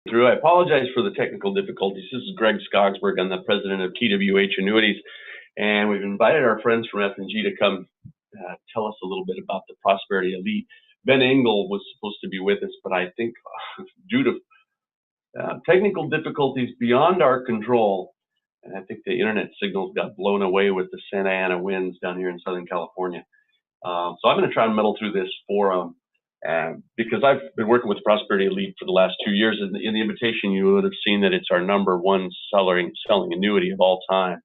through. I apologize for the technical difficulties. This is Greg Skogsberg. I'm the president of TWH Annuities, and we've invited our friends from F&G to come tell us a little bit about the Prosperity Elite. Ben Engel was supposed to be with us, but I think due to technical difficulties beyond our control, and I think the internet signals got blown away with the Santa Ana winds down here in Southern California. So I'm going to try and muddle through this forum. Because I've been working with Prosperity Elite for the last 2 years, and in the invitation you would have seen that it's our #1 selling annuity of all time.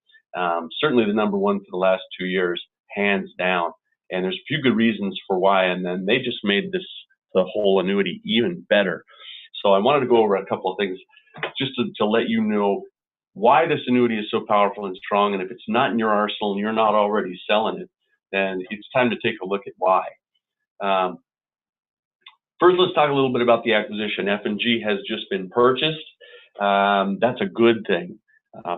Certainly the #1 for the last 2 years, hands down. And there's a few good reasons for why, and then they just made the whole annuity even better. So I wanted to go over a couple of things just to let you know why this annuity is so powerful and strong, and if it's not in your arsenal and you're not already selling it, then it's time to take a look at why. First, let's talk a little bit about the acquisition. F&G has just been purchased. That's a good thing.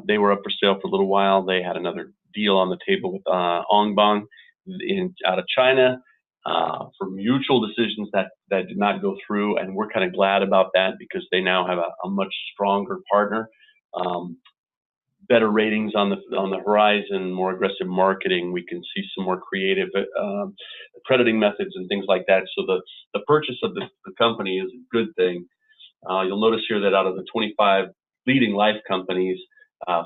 They were up for sale for a little while. They had another deal on the table with Ongbang out of China for mutual decisions that did not go through, and we're kind of glad about that because they now have a much stronger partner. Better ratings on the horizon, more aggressive marketing. We can see some more creative crediting methods and things like that. So the purchase of the company is a good thing. You'll notice here that out of the 25 leading life companies,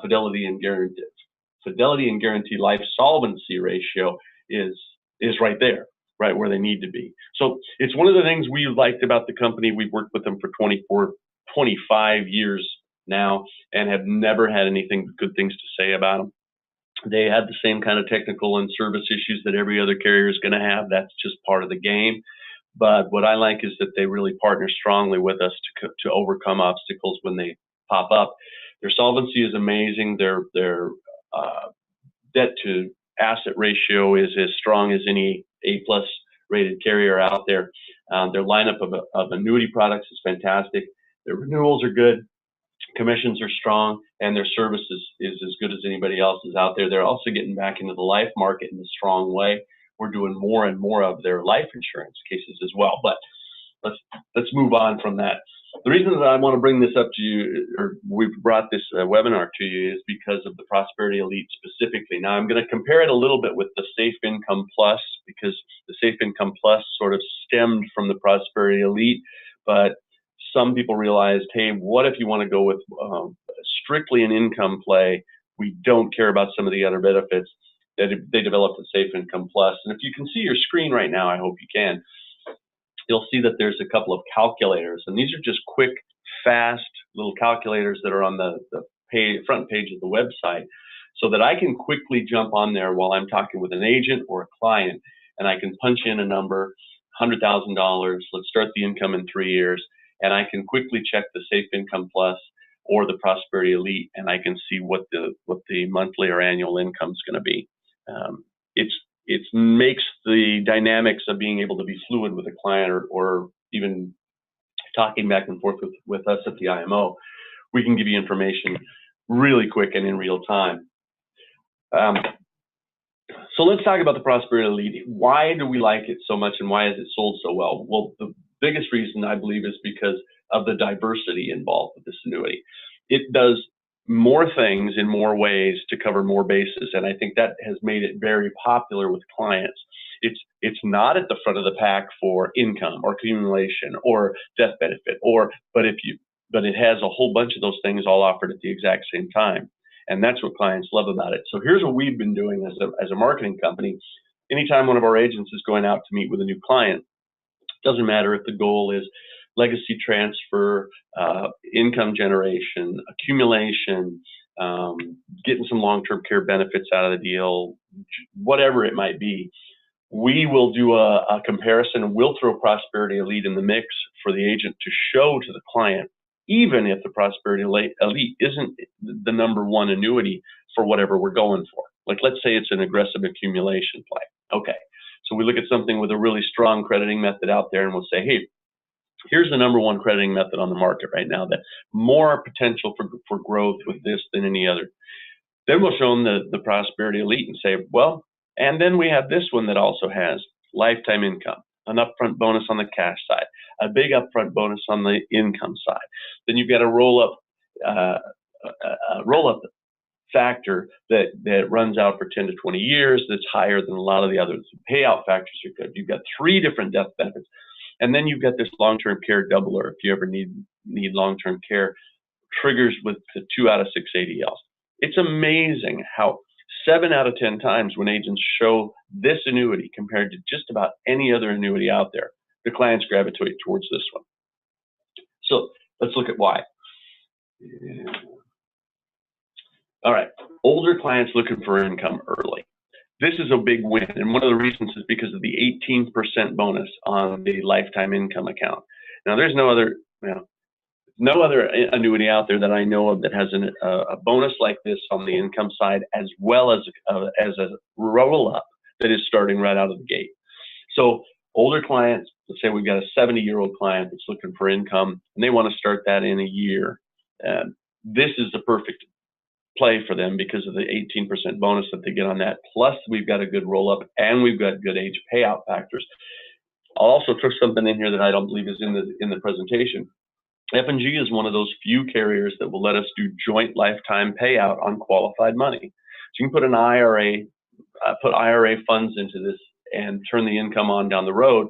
Fidelity and Guarantee Life solvency ratio is right there, right where they need to be. So it's one of the things we liked about the company. We've worked with them for 25 years now and have never had anything but good things to say about them. They had the same kind of technical and service issues that every other carrier is going to have. That's just part of the game. But what I like is that they really partner strongly with us to overcome obstacles when they pop up. Their solvency is amazing. Their debt to asset ratio is as strong as any A+ rated carrier out there. Their lineup of annuity products is fantastic. Their renewals are good. Commissions are strong, and their service is as good as anybody else's out there. They're also getting back into the life market in a strong way. We're doing more and more of their life insurance cases as well. But let's move on from that. The reason that I want to bring this up to you, or we've brought this webinar to you, is because of the Prosperity Elite specifically. Now, I'm going to compare it a little bit with the Safe Income Plus, because the Safe Income Plus sort of stemmed from the Prosperity Elite, but some people realized, hey, what if you want to go with strictly an income play? We don't care about some of the other benefits. They developed the Safe Income Plus. And if you can see your screen right now, I hope you can, you'll see that there's a couple of calculators. And these are just quick, fast little calculators that are on the front page of the website, so that I can quickly jump on there while I'm talking with an agent or a client, and I can punch in a number, $100,000. Let's start the income in 3 years. And I can quickly check the Safe Income Plus or the Prosperity Elite, and I can see what the monthly or annual income is going to be. It makes the dynamics of being able to be fluid with a client, or even talking back and forth with us at the IMO. We can give you information really quick and in real time. So let's talk about the Prosperity Elite. Why do we like it so much, and why is it sold so well? Well, the biggest reason, I believe, is because of the diversity involved with this annuity. It does more things in more ways to cover more bases, and I think that has made it very popular with clients. It's not at the front of the pack for income or accumulation or death benefit, but it has a whole bunch of those things all offered at the exact same time, and that's what clients love about it. So here's what we've been doing as a marketing company. Anytime one of our agents is going out to meet with a new client, doesn't matter if the goal is legacy transfer, income generation, accumulation, getting some long-term care benefits out of the deal, whatever it might be, we will do a comparison, and we'll throw Prosperity Elite in the mix for the agent to show to the client, even if the Prosperity Elite isn't the #1 annuity for whatever we're going for. Like, let's say it's an aggressive accumulation play. Okay. So we look at something with a really strong crediting method out there, and we'll say, hey, here's the #1 crediting method on the market right now, that more potential for growth with this than any other. Then we'll show them the Prosperity Elite and say, well, and then we have this one that also has lifetime income, an upfront bonus on the cash side, a big upfront bonus on the income side. Then you've got a roll-up factor that runs out for 10 to 20 years that's higher than a lot of the others. The payout factors are good. You've got 3 different death benefits. And then you've got this long-term care doubler. If you ever need long-term care, triggers with the 2 out of 6 ADLs. It's amazing how 7 out of 10 times when agents show this annuity compared to just about any other annuity out there, the clients gravitate towards this one. So let's look at why. All right, older clients looking for income early. This is a big win, and one of the reasons is because of the 18% bonus on the lifetime income account. Now, there's no other annuity out there that I know of that has a bonus like this on the income side, as well as a roll-up that is starting right out of the gate. So older clients, let's say we've got a 70-year-old client that's looking for income, and they want to start that in a year. This is the perfect play for them because of the 18% bonus that they get on that. Plus, we've got a good roll-up, and we've got good age payout factors. I'll also throw something in here that I don't believe is in the presentation. F&G is one of those few carriers that will let us do joint lifetime payout on qualified money. So you can put an IRA, put IRA funds into this and turn the income on down the road,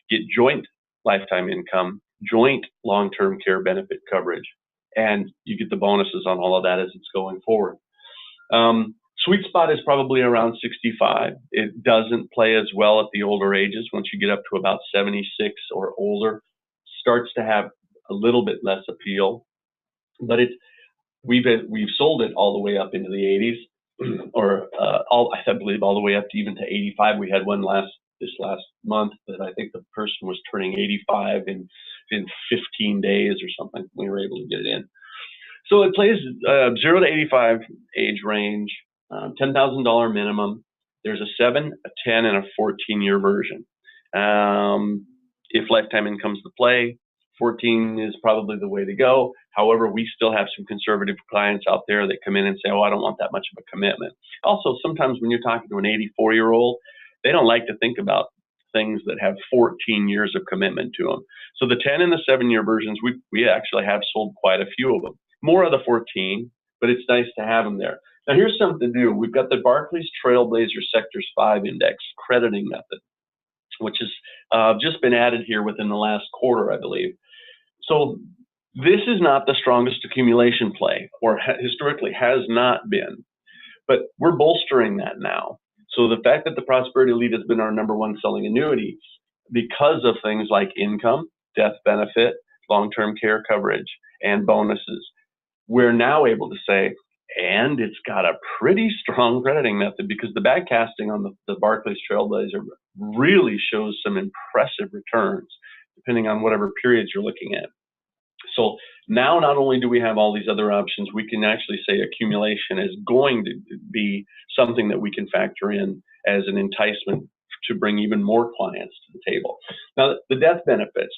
get joint lifetime income, joint long-term care benefit coverage, and you get the bonuses on all of that as it's going forward. Sweet spot is probably around 65. It doesn't play as well at the older ages. Once you get up to about 76 or older, starts to have a little bit less appeal. But we've sold it all the way up into the 80s, or I believe all the way up to even to 85. We had one this last month that I think the person was turning 85 in 15 days or something. We were able to get it in. So it plays 0 to 85 age range, $10,000 minimum. There's a 7, a 10, and a 14-year version. If lifetime income's the play, 14 is probably the way to go. However, we still have some conservative clients out there that come in and say, oh, I don't want that much of a commitment. Also, sometimes when you're talking to an 84-year-old, they don't like to think about things that have 14 years of commitment to them. So the 10 and the 7-year versions, we actually have sold quite a few of them. More of the 14, but it's nice to have them there. Now here's something new. We've got the Barclays Trailblazer Sectors 5 Index crediting method, which has just been added here within the last quarter, I believe. So this is not the strongest accumulation play, or historically has not been, but we're bolstering that now. So the fact that the Prosperity Elite has been our #1 selling annuity because of things like income, death benefit, long-term care coverage, and bonuses, we're now able to say, and it's got a pretty strong crediting method because the backcasting on the Barclays Trailblazer really shows some impressive returns depending on whatever periods you're looking at. So now not only do we have all these other options, we can actually say accumulation is going to be something that we can factor in as an enticement to bring even more clients to the table. Now, the death benefits.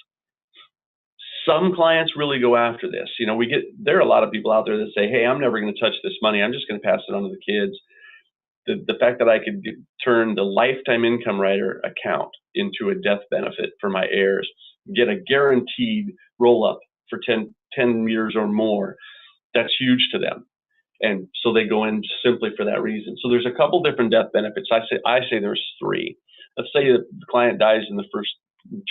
Some clients really go after this. You know, there are a lot of people out there that say, hey, I'm never going to touch this money. I'm just going to pass it on to the kids. The fact that I could turn the lifetime income rider account into a death benefit for my heirs, get a guaranteed roll-up for 10 years or more, that's huge to them. And so they go in simply for that reason. So there's a couple different death benefits. I say there's 3. Let's say that the client dies in the first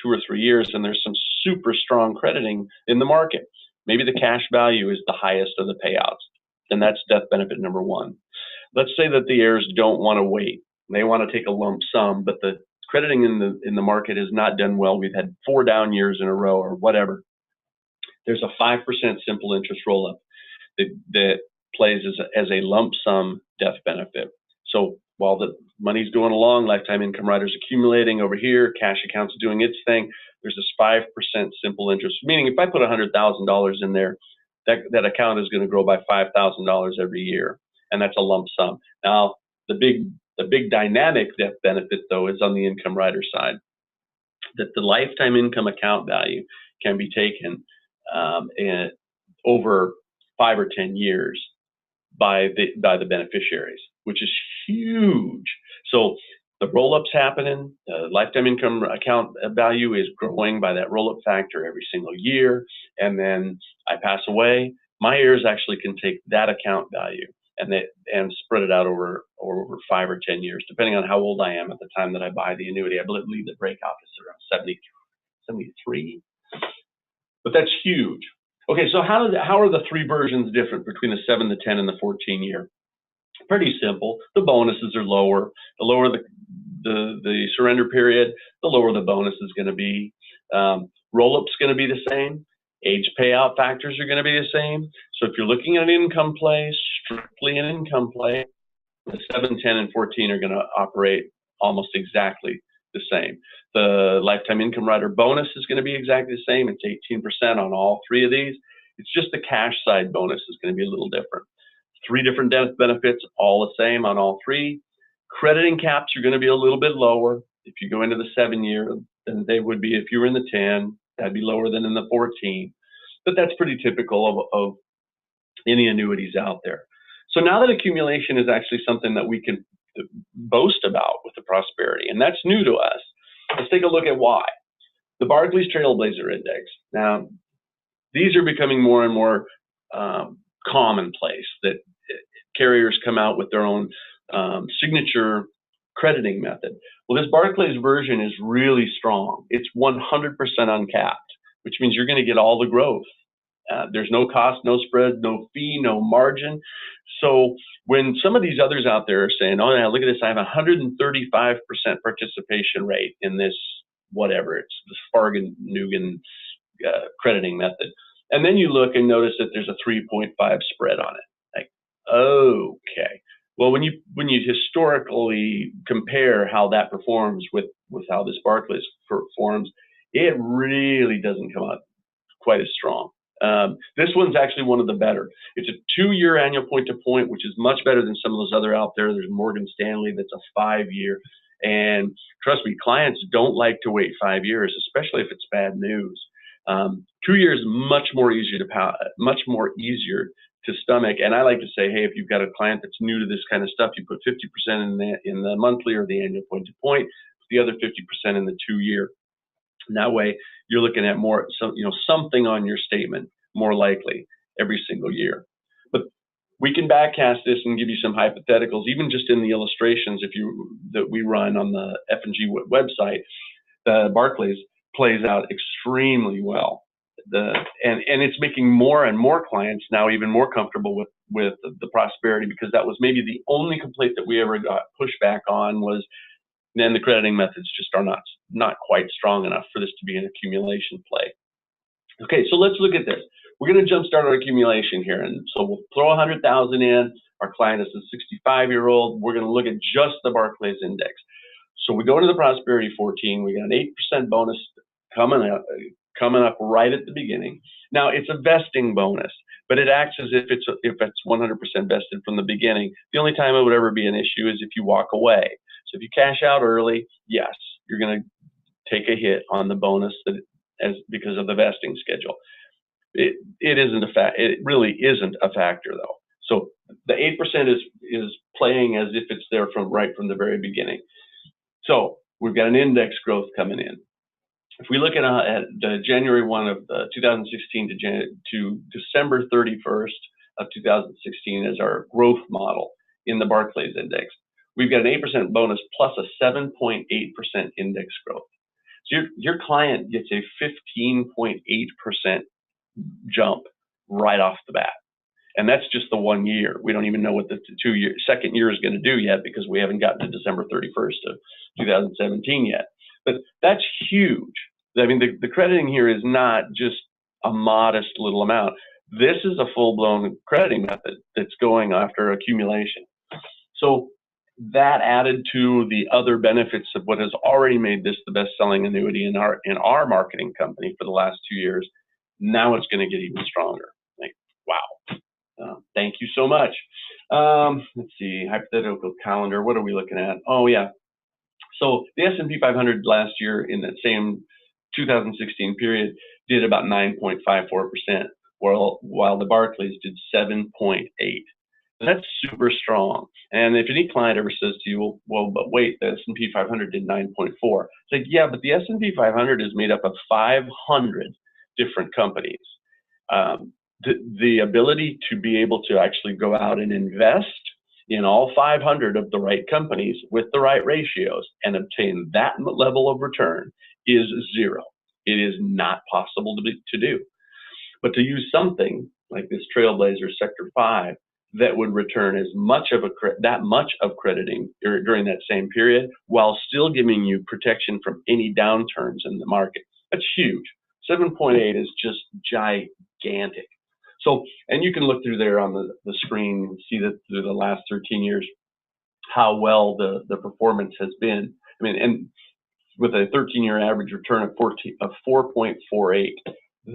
2 or 3 years and there's some super strong crediting in the market. Maybe the cash value is the highest of the payouts. Then that's death benefit #1. Let's say that the heirs don't want to wait. They want to take a lump sum, but the crediting in the market has not done well. We've had 4 down years in a row or whatever. There's a 5% simple interest roll-up that plays as a lump sum death benefit. So while the money's going along, lifetime income rider's accumulating over here, cash account's doing its thing, there's this 5% simple interest, meaning if I put $100,000 in there, that account is going to grow by $5,000 every year, and that's a lump sum. Now, the big dynamic death benefit, though, is on the income rider side, that the lifetime income account value can be taken over 5 or 10 years by the beneficiaries, which is huge. So the roll-up's happening. The lifetime income account value is growing by that roll-up factor every single year. And then I pass away. My heirs actually can take that account value and spread it out over 5 or 10 years, depending on how old I am at the time that I buy the annuity. I believe the breakout is around 73. But that's huge. Okay, so how are the three versions different between the 7, the 10, and the 14 year? Pretty simple. The bonuses are lower. The lower the surrender period, the lower the bonus is going to be. Roll-up's going to be the same. Age payout factors are going to be the same. So if you're looking at an income play, strictly an income play, the 7, 10, and 14 are going to operate almost exactly the same. The lifetime income rider bonus is going to be exactly the same. It's 18% on all three of these. It's just the cash side bonus is going to be a little different. 3 different death benefits, all the same on all 3. Crediting caps are going to be a little bit lower if you go into the 7 year than they would be if you were in the 10. That'd be lower than in the 14. But that's pretty typical of any annuities out there. So now that accumulation is actually something that we can boast about with the Prosperity, and that's new to us, let's take a look at why. The Barclays Trailblazer Index. Now, these are becoming more and more commonplace, that carriers come out with their own signature crediting method. Well, this Barclays version is really strong. It's 100% uncapped, which means you're going to get all the growth. There's no cost, no spread, no fee, no margin. So when some of these others out there are saying, oh, yeah, look at this, I have a 135% participation rate in this, whatever, it's this Fargan-Nugan crediting method. And then you look and notice that there's a 3.5 spread on it. Like, okay. Well, when you historically compare how that performs with how this Barclays performs, it really doesn't come out quite as strong. This one's actually one of the better. It's a 2-year annual point-to-point, which is much better than some of those other out there. There's Morgan Stanley that's a 5-year. And trust me, clients don't like to wait 5 years, especially if it's bad news. 2 years is much more easier to stomach. And I like to say, hey, if you've got a client that's new to this kind of stuff, you put 50% in the monthly or the annual point-to-point, the other 50% in the 2-year. And that way, you're looking at more, something on your statement, more likely every single year. But we can backcast this and give you some hypotheticals, even just in the illustrations that we run on the F&G website. The Barclays plays out extremely well. And it's making more and more clients now even more comfortable with the Prosperity, because that was maybe the only complaint that we ever got pushback on, was then the crediting methods just are not quite strong enough for this to be an accumulation play. Okay, so let's look at this. We're going to jumpstart our accumulation here, and so we'll throw 100,000 in. Our client is a 65-year-old. We're going to look at just the Barclays Index. So we go to the Prosperity 14. We got an 8% bonus coming up right at the beginning. Now it's a vesting bonus, but it acts as if it's 100% vested from the beginning. The only time it would ever be an issue is if you walk away. So if you cash out early, yes, you're going to take a hit on the bonus because of the vesting schedule. It really isn't a factor though. So the 8% is playing as if it's there right from the very beginning. So we've got an index growth coming in. If we look at the January 1 of 2016 to December 31st of 2016 as our growth model in the Barclays Index, we've got an 8% bonus plus a 7.8% index growth. So your client gets a 15.8% jump right off the bat. And that's just the 1 year. We don't even know what the second year is going to do yet, because we haven't gotten to December 31st of 2017 yet. But that's huge. I mean, the crediting here is not just a modest little amount. This is a full-blown crediting method that's going after accumulation. So that added to the other benefits of what has already made this the best-selling annuity in our marketing company for the last 2 years, now it's going to get even stronger. Like, wow. Thank you so much. Let's see, hypothetical calendar. What are we looking at? Oh, yeah. So the S&P 500 last year in that same 2016 period did about 9.54%, while the Barclays did 7.8%. That's super strong. And if any client ever says to you, well, but wait, and if any client ever says to you, well, but wait, the S&P 500 did 9.4. It's like, yeah, but the S&P 500 is made up of 500 different companies. The ability to be able to actually go out and invest in all 500 of the right companies with the right ratios and obtain that level of return is zero. It is not possible to do. But to use something like this Trailblazer Sector 5 that would return as much of that much of crediting during that same period while still giving you protection from any downturns in the market, that's huge. 7.8 is just gigantic. So, and you can look through there on the screen and see that through the last 13 years, how well the performance has been. I mean, and with a 13-year average return of 4.48,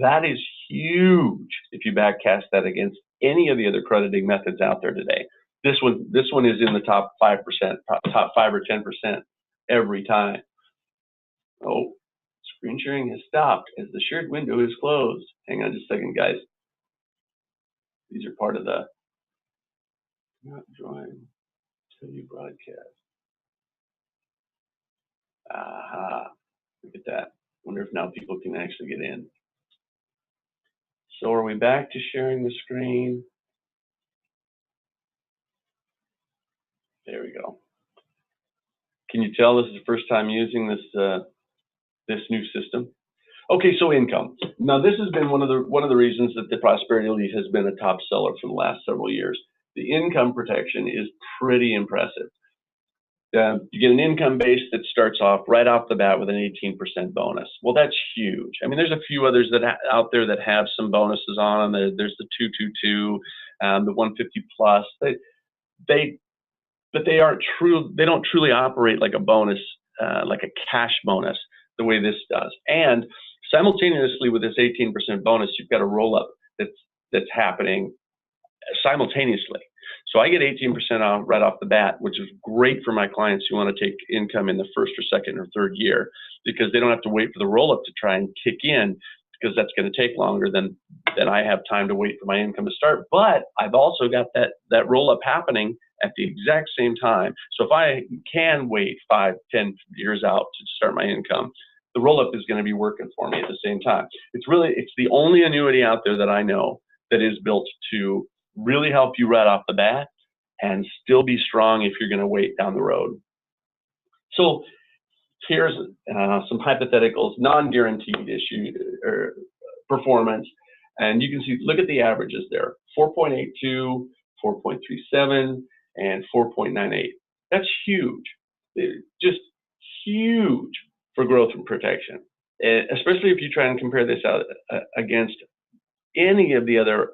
that is huge if you backcast that against any of the other crediting methods out there today. This one is in the top 5%, top 5 or 10% every time. Oh, screen sharing has stopped as the shared window is closed. Hang on just a second, guys. These are part of the not join till you broadcast. Aha, look at that. Wonder if now people can actually get in. So are we back to sharing the screen? There we go. Can you tell this is the first time using this new system? Okay, so income. Now this has been one of the reasons that the Prosperity Elite has been a top seller for the last several years. The income protection is pretty impressive. You get an income base that starts off right off the bat with an 18% bonus. Well, that's huge. I mean, there's a few others that out there that have some bonuses on them. There's the 222, the 150 plus. But they aren't true. They don't truly operate like a bonus, like a cash bonus, the way this does. And simultaneously with this 18% bonus, you've got a roll up that's happening simultaneously. So I get 18% off right off the bat, which is great for my clients who want to take income in the first or second or third year, because they don't have to wait for the roll up to try and kick in, because that's going to take longer than I have time to wait for my income to start. But I've also got that roll up happening at the exact same time. So if I can wait 5, 10 years out to start my income, the roll up is going to be working for me at the same time. It's the only annuity out there that I know that is built to really help you right off the bat and still be strong if you're going to wait down the road. So here's some hypotheticals, non-guaranteed issue or performance, and you can see, look at the averages there: 4.82, 4.37, and 4.98. That's huge, just huge for growth and protection, especially if you try and compare this out against any of the other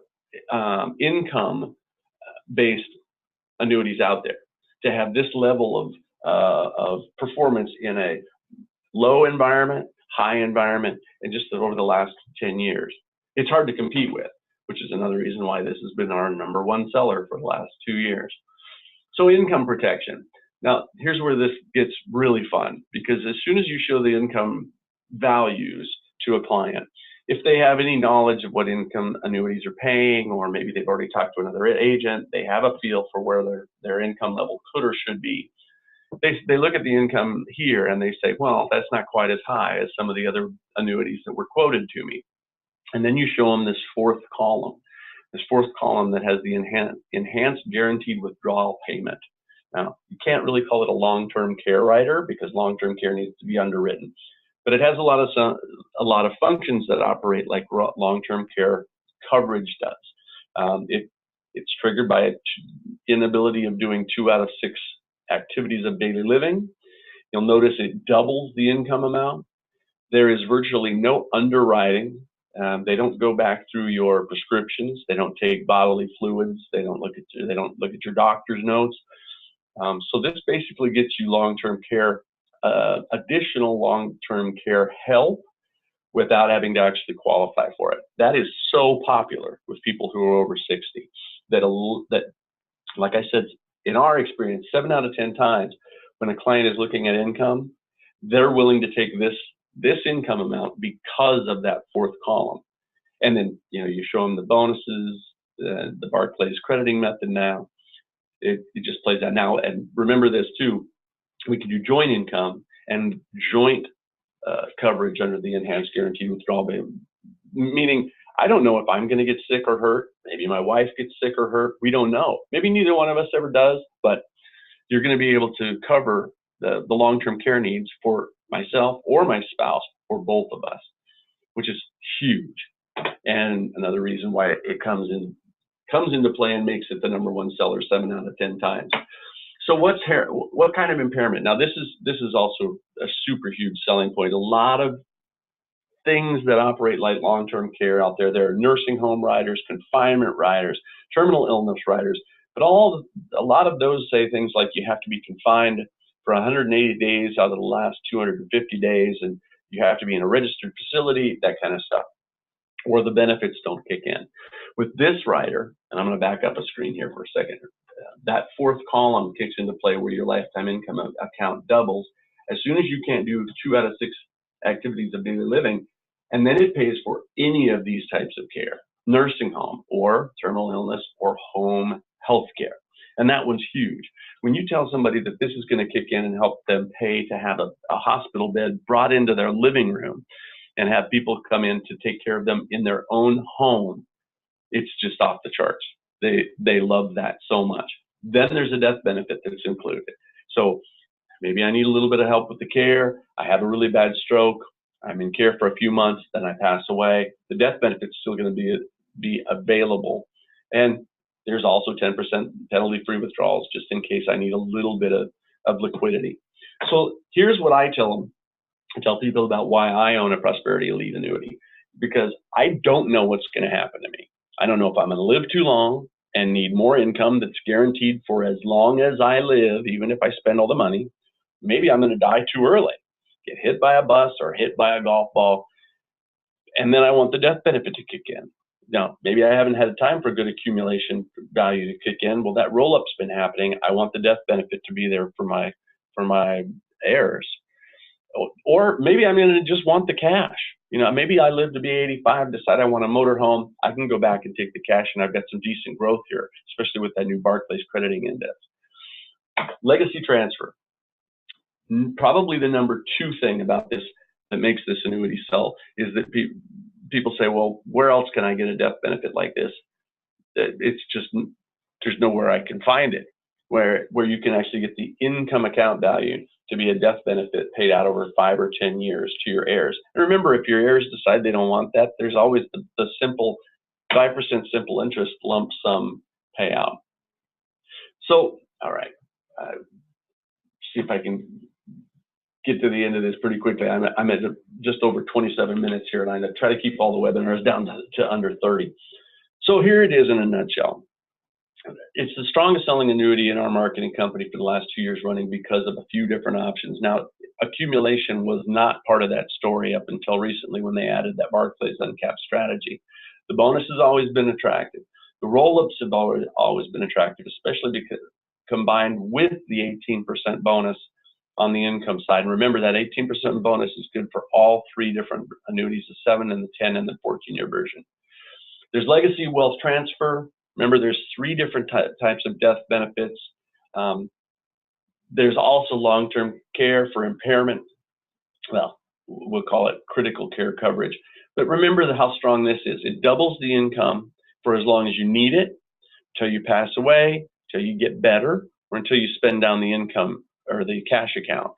income-based annuities out there. To have this level of performance in a low environment, high environment, and just over the last 10 years, it's hard to compete with, which is another reason why this has been our #1 seller for the last 2 years. So income protection. Now, here's where this gets really fun, because as soon as you show the income values to a client, if they have any knowledge of what income annuities are paying, or maybe they've already talked to another agent, they have a feel for where their income level could or should be. They look at the income here and they say, well, that's not quite as high as some of the other annuities that were quoted to me. And then you show them this fourth column that has the enhanced guaranteed withdrawal payment. Now, you can't really call it a long-term care rider, because long-term care needs to be underwritten, but it has a lot of functions that operate like long-term care coverage does. It's triggered by an inability of doing 2 out of 6 activities of daily living. You'll notice it doubles the income amount. There is virtually no underwriting. They don't go back through your prescriptions. They don't take bodily fluids. They don't look at your doctor's notes. So this basically gets you long-term care, additional long-term care help without having to actually qualify for it. That is so popular with people who are over 60 that, like I said, in our experience, 7 out of 10 times when a client is looking at income, they're willing to take this income amount because of that fourth column. And then, you show them the bonuses, the Barclays crediting method now. it just plays out now. And remember this too, we can do joint income and joint coverage under the enhanced guaranteed withdrawal, meaning I don't know if I'm going to get sick or hurt. Maybe my wife gets sick or hurt. We don't know. Maybe neither one of us ever does, but you're going to be able to cover the long-term care needs for myself or my spouse or both of us, which is huge. And another reason why it comes into play and makes it the #1 seller 7 out of 10 times. So what kind of impairment? Now this is also a super huge selling point. A lot of things that operate like long-term care out there. There are nursing home riders, confinement riders, terminal illness riders, but a lot of those say things like you have to be confined for 180 days out of the last 250 days, and you have to be in a registered facility, that kind of stuff, or the benefits don't kick in. With this rider, and I'm going to back up a screen here for a second, that fourth column kicks into play where your lifetime income account doubles as soon as you can't do 2 out of 6 activities of daily living, and then it pays for any of these types of care, nursing home or terminal illness or home health care. And that one's huge. When you tell somebody that this is going to kick in and help them pay to have a hospital bed brought into their living room and have people come in to take care of them in their own home, it's just off the charts. They love that so much. Then there's a death benefit that's included. So maybe I need a little bit of help with the care. I have a really bad stroke. I'm in care for a few months, then I pass away. The death benefit's still going to be available. And there's also 10% penalty-free withdrawals just in case I need a little bit of liquidity. So here's what I tell them. I tell people about why I own a Prosperity Elite annuity, because I don't know what's going to happen to me. I don't know if I'm going to live too long and need more income that's guaranteed for as long as I live, even if I spend all the money. Maybe I'm going to die too early, get hit by a bus or hit by a golf ball, and then I want the death benefit to kick in. Now, maybe I haven't had time for good accumulation value to kick in. Well, that roll-up's been happening. I want the death benefit to be there for my heirs. Or maybe I'm going to just want the cash. You know, maybe I live to be 85, decide I want a motor home. I can go back and take the cash, and I've got some decent growth here, especially with that new Barclays crediting index. Legacy transfer. Probably the #2 thing about this that makes this annuity sell is that people say, well, where else can I get a death benefit like this? It's just, there's nowhere I can find it where you can actually get the income account value to be a death benefit paid out over 5 or 10 years to your heirs. And remember, if your heirs decide they don't want that, there's always the simple 5% simple interest lump sum payout. So, all right, see if I can get to the end of this pretty quickly. I'm at just over 27 minutes here, and I try to keep all the webinars down to under 30. So here it is in a nutshell. It's the strongest selling annuity in our marketing company for the last 2 years running because of a few different options. Now, accumulation was not part of that story up until recently when they added that Barclays uncapped strategy. The bonus has always been attractive. The roll-ups have always been attractive, especially because combined with the 18% bonus on the income side. And remember, that 18% bonus is good for all 3 different annuities, the 7 and the 10 and the 14-year version. There's legacy wealth transfer. Remember, there's 3 different types of death benefits. There's also long-term care for impairment. Well, we'll call it critical care coverage. But remember how strong this is. It doubles the income for as long as you need it, until you pass away, until you get better, or until you spend down the income or the cash account.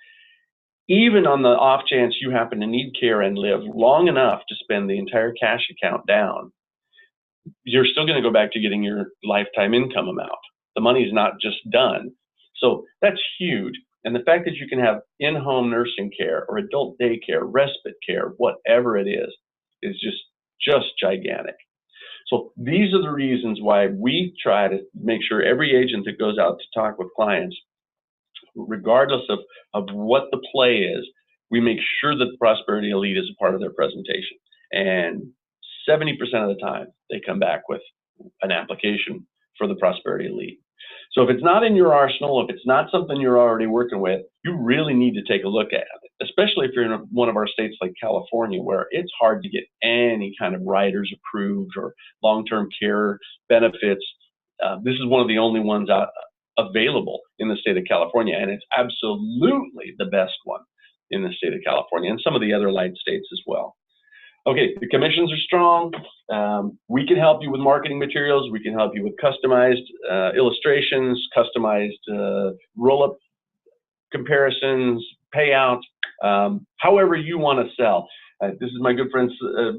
Even on the off chance you happen to need care and live long enough to spend the entire cash account down, you're still going to go back to getting your lifetime income amount. The money's not just done. So that's huge. And the fact that you can have in-home nursing care or adult daycare, respite care, whatever it is just gigantic. So these are the reasons why we try to make sure every agent that goes out to talk with clients, regardless of what the play is, we make sure that the Prosperity Elite is a part of their presentation. And 70% of the time, they come back with an application for the Prosperity Elite. So if it's not in your arsenal, if it's not something you're already working with, you really need to take a look at it, especially if you're in one of our states like California, where it's hard to get any kind of riders approved or long-term care benefits. This is one of the only ones available in the state of California, and it's absolutely the best one in the state of California and some of the other light states as well. Okay, the commissions are strong. We can help you with marketing materials. We can help you with customized illustrations, customized roll-up comparisons, payouts, however you want to sell. This is my good friend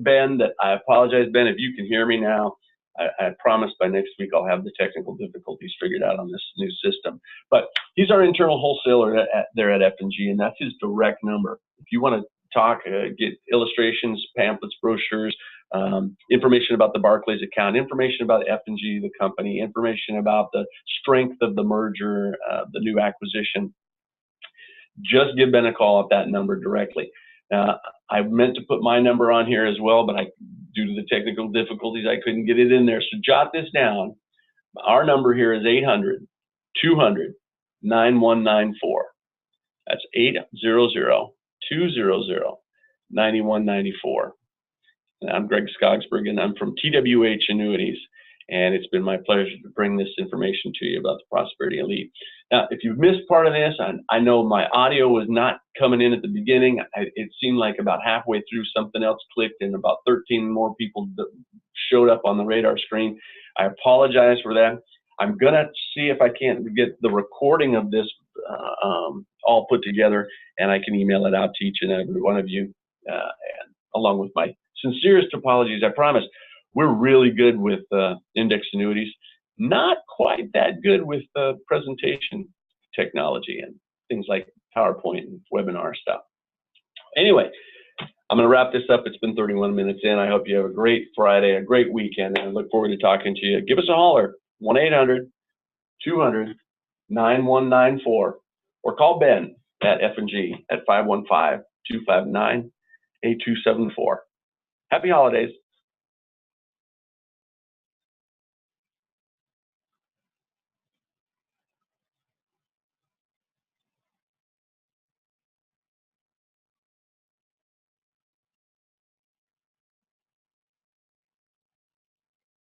Ben. I apologize, Ben, if you can hear me now. I promise by next week I'll have the technical difficulties figured out on this new system. But he's our internal wholesaler there at F&G, and that's his direct number. If you want to talk, get illustrations, pamphlets, brochures, information about the Barclays account, information about F&G, the company, information about the strength of the merger, the new acquisition, just give Ben a call at that number directly. I meant to put my number on here as well, but due to the technical difficulties, I couldn't get it in there. So jot this down. Our number here is 800-200-9194. That's 800-200-9194. I'm Greg Skogsberg, and I'm from TWH Annuities, and it's been my pleasure to bring this information to you about the Prosperity Elite. Now, if you've missed part of this, I know my audio was not coming in at the beginning. It seemed like about halfway through something else clicked and about 13 more people showed up on the radar screen. I apologize for that. I'm going to see if I can't get the recording of this all put together, and I can email it out to each and every one of you, and along with my sincerest apologies. I promise we're really good with index annuities. Not quite that good with presentation technology and things like PowerPoint and webinar stuff. Anyway, I'm going to wrap this up. It's been 31 minutes in. I hope you have a great Friday, a great weekend, and I look forward to talking to you. Give us a holler, 1-800-200-9194, or call Ben at F&G at 515-259-8274. Happy holidays.